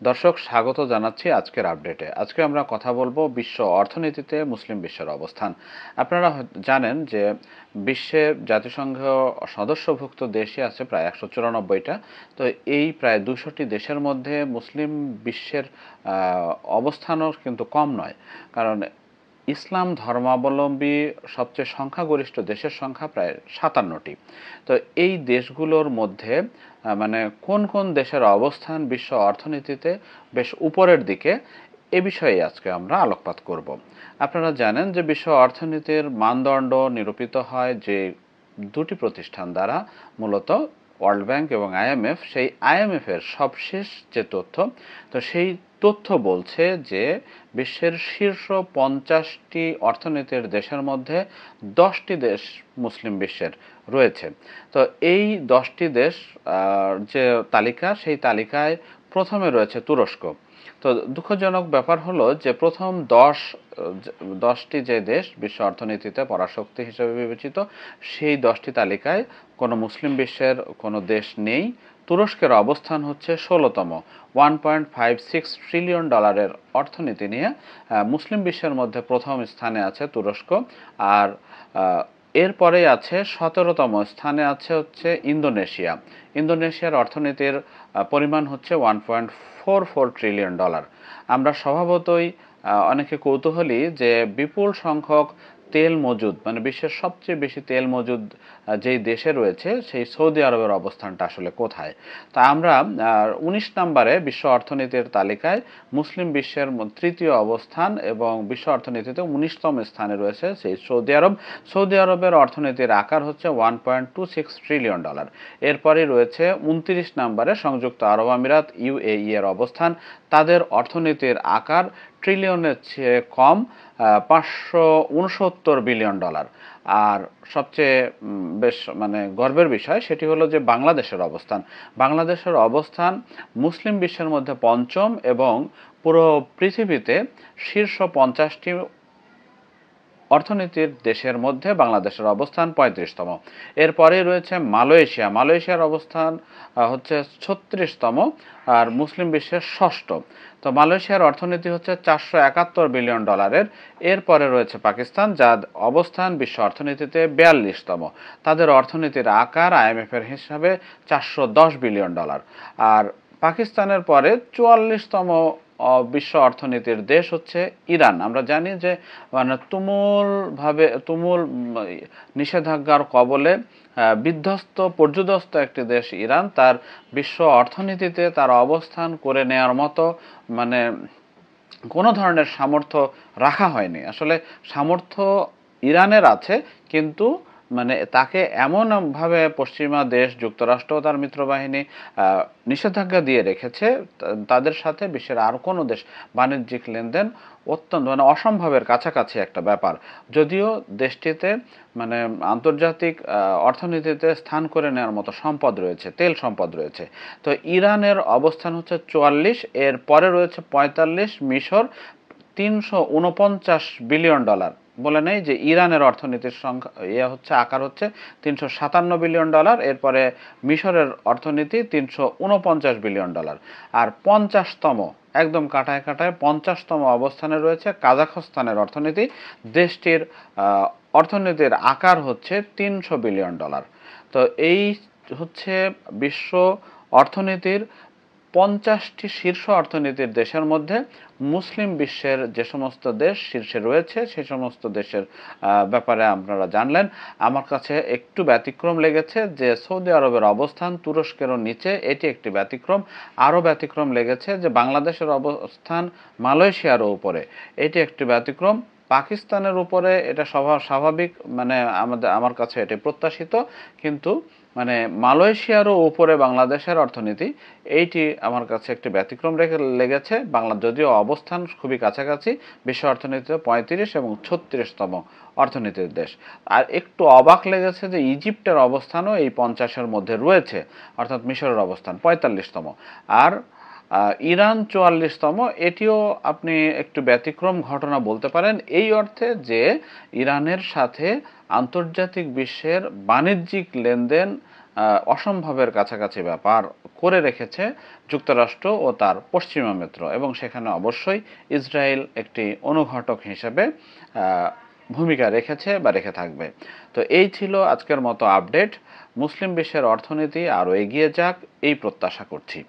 দর্শক স্বাগত জানাচ্ছি আজকের আপডেটে। আজকে আমরা কথা বলবো বিশ্ব অর্থনীতিতে মুসলিম বিশ্বের অবস্থান। আপনারা জানেন যে বিশ্বের জাতিসংঘ সদস্যভুক্ত দেশই আছে প্রায় 194টা। তো এই প্রায় 200টি দেশের মধ্যে মুসলিম বিশ্বের অবস্থানও কিন্তু কম নয়। কারণ ইসলাম ধর্মাবলম্বী সবচেয়ে সংখ্যাগরিষ্ঠ দেশের সংখ্যা প্রায় 57টি। তো এই দেশগুলোর মধ্যে মানে কোন কোন দেশের অবস্থান বিশ্ব অর্থনীতিতে বেশ উপরের দিকে, এ বিষয়ে আজকে আমরা আলোকপাত করব। আপনারা জানেন যে বিশ্ব অর্থনীতির মানদণ্ড নিরূপিত হয় যে দুটি প্রতিষ্ঠান দ্বারা, মূলত ওয়ার্ল্ড ব্যাংক এবং আইএমএফ। সেই আইএমএফ এর সবশেষ যে তথ্য, তো সেই তথ্য বলছে যে বিশ্বের শীর্ষ 50টি অর্থনীতির দেশের মধ্যে 10টি দেশ মুসলিম বিশ্বের রয়েছে। তো এই 10টি দেশ যে তালিকা, সেই তালিকায় প্রথমে রয়েছে তুরস্ক। তো দুঃখজনক ব্যাপার হলো যে প্রথম 10টি যে দেশ বিশ্ব অর্থনীতিতে পরাশক্তি হিসেবে বিবেচিত, সেই 10টি তালিকায় কোনো মুসলিম বিশ্বের কোনো দেশ নেই। তুরস্কের অবস্থান হচ্ছে 16তম। $1.56 ট্রিলিয়ন অর্থনীতি নিয়ে মুসলিম বিশ্বের মধ্যে প্রথম স্থানে আছে তুরস্ক। আর এরপরেই আছে 17তম স্থানে হচ্ছে ইন্দোনেশিয়া। ইন্দোনেশিয়ার অর্থনীতির পরিমাণ হচ্ছে $1.44 ট্রিলিয়ন। আমরা স্বভাবতই অনেকে কৌতূহলী যে বিপুল সংখ্যক তেল মজুদ, মানে বিশ্বের সবচেয়ে বেশি তেল মজুদ যেই দেশে রয়েছে, সেই সৌদি আরবের অবস্থানটা আসলে কোথায়। তা আমরা 19 নম্বরে বিশ্ব অর্থনীতির তালিকায় মুসলিম বিশ্বের তৃতীয় অবস্থান এবং বিশ্ব অর্থনীতিতে 19তম স্থানে রয়েছে সেই সৌদি আরব। সৌদি আরবের অর্থনীতির আকার হচ্ছে $1.26 ট্রিলিয়ন। এরপরই রয়েছে 29 নম্বরে সংযুক্ত আরব আমিরাত ইউএই এর অবস্থান। তাদের অর্থনীতির আকার ট্রিলিয়নের চেয়ে কম, $569 বিলিয়ন। আর সবচেয়ে বেশ মানে গর্বের বিষয় সেটি হলো যে বাংলাদেশের অবস্থান। বাংলাদেশের অবস্থান মুসলিম বিশ্বের মধ্যে পঞ্চম এবং পুরো পৃথিবীতে শীর্ষ 50টি অর্থনীতির দেশের মধ্যে বাংলাদেশের অবস্থান 35তম। এরপরে রয়েছে মালয়েশিয়া। মালয়েশিয়ার অবস্থান হচ্ছে 36তম আর মুসলিম বিশ্বের ষষ্ঠ। তো মালয়েশিয়ার অর্থনীতি হচ্ছে $471 বিলিয়ন। এরপরে রয়েছে পাকিস্তান, যার অবস্থান বিশ্ব অর্থনীতিতে 42তম। তাদের অর্থনীতির আকার আইএমএফ এর হিসাবে $410 বিলিয়ন। আর পাকিস্তানের পরে 44তম বিশ্ব অর্থনীতির দেশ হচ্ছে ইরান। আমরা জানি যে মানে তুমুল নিষেধাজ্ঞার কবলে বিধ্বস্ত পর্যুদস্ত একটি দেশ ইরান। তার বিশ্ব অর্থনীতিতে তার অবস্থান করে নেয়ার মতো মানে কোনো ধরনের সামর্থ্য রাখা হয়নি। আসলে সামর্থ্য ইরানের আছে, কিন্তু মানে তাকে এমনভাবে পশ্চিমা দেশ, যুক্তরাষ্ট্র তার মিত্রবাহিনী নিষেধাজ্ঞা দিয়ে রেখেছে, তাদের সাথে বিশ্বের আর কোনো দেশ বাণিজ্যিক লেনদেন অত্যন্ত মানে অসম্ভবের কাছাকাছি একটা ব্যাপার। যদিও দেশটিতে মানে আন্তর্জাতিক অর্থনীতিতে স্থান করে নেওয়ার মতো সম্পদ রয়েছে, তেল সম্পদ রয়েছে। তো ইরানের অবস্থান হচ্ছে 44, এর পরে রয়েছে 45 মিশর, $349 বিলিয়ন। বলে নেই যে ইরানের অর্থনীতির সংখ্যা আকার হচ্ছে $357 বিলিয়ন। এরপরে মিশরের অর্থনীতি $349 বিলিয়ন। আর 50তম, একদম কাটায় কাটায় 50তম অবস্থানে রয়েছে কাজাখস্তানের অর্থনীতি। দেশটির অর্থনীতির আকার হচ্ছে $300 বিলিয়ন। তো এই হচ্ছে বিশ্ব অর্থনীতির 50টি শীর্ষ অর্থনীতির দেশের মধ্যে মুসলিম বিশ্বের যে সমস্ত দেশ শীর্ষে রয়েছে, সেই সমস্ত দেশের ব্যাপারে আপনারা জানলেন। আমার কাছে একটু ব্যতিক্রম লেগেছে যে সৌদি আরবের অবস্থান তুরস্কেরও নিচে, এটি একটি ব্যতিক্রম। আরও ব্যতিক্রম লেগেছে যে বাংলাদেশের অবস্থান মালয়েশিয়ারও উপরে, এটি একটি ব্যতিক্রম। পাকিস্তানের উপরে এটা স্বাভাবিক, মানে আমার কাছে এটি প্রত্যাশিত, কিন্তু মানে মালয়েশিয়ারও উপরে বাংলাদেশের অর্থনীতি, এইটি আমার কাছে একটি ব্যতিক্রম লেগেছে। বাংলা যদিও অবস্থান খুবই কাছাকাছি, বিশ্ব অর্থনীতিতে 35 এবং 36তম অর্থনীতির দেশ। আর একটু অবাক লেগেছে যে ইজিপ্টের অবস্থানও এই 50-এর মধ্যে রয়েছে, অর্থাৎ মিশরের অবস্থান 45তম। আর ইরান 44তম। এটিও আপনি একটু ব্যতিক্রম ঘটনা বলতে পারেন, এই অর্থে যে ইরানের সাথে আন্তর্জাতিক বিশ্বের বাণিজ্যিক লেনদেন অসম্ভবের কাছাকাছি ব্যাপার করে রেখেছে যুক্তরাষ্ট্র ও তার পশ্চিমা মিত্র, এবং সেখানে অবশ্যই ইসরায়েল একটি অনুঘটক হিসেবে ভূমিকা রেখেছে বা রেখে থাকবে। তো এই ছিল আজকের মতো আপডেট। মুসলিম বিশ্বের অর্থনীতি আরও এগিয়ে যাক এই প্রত্যাশা করছি।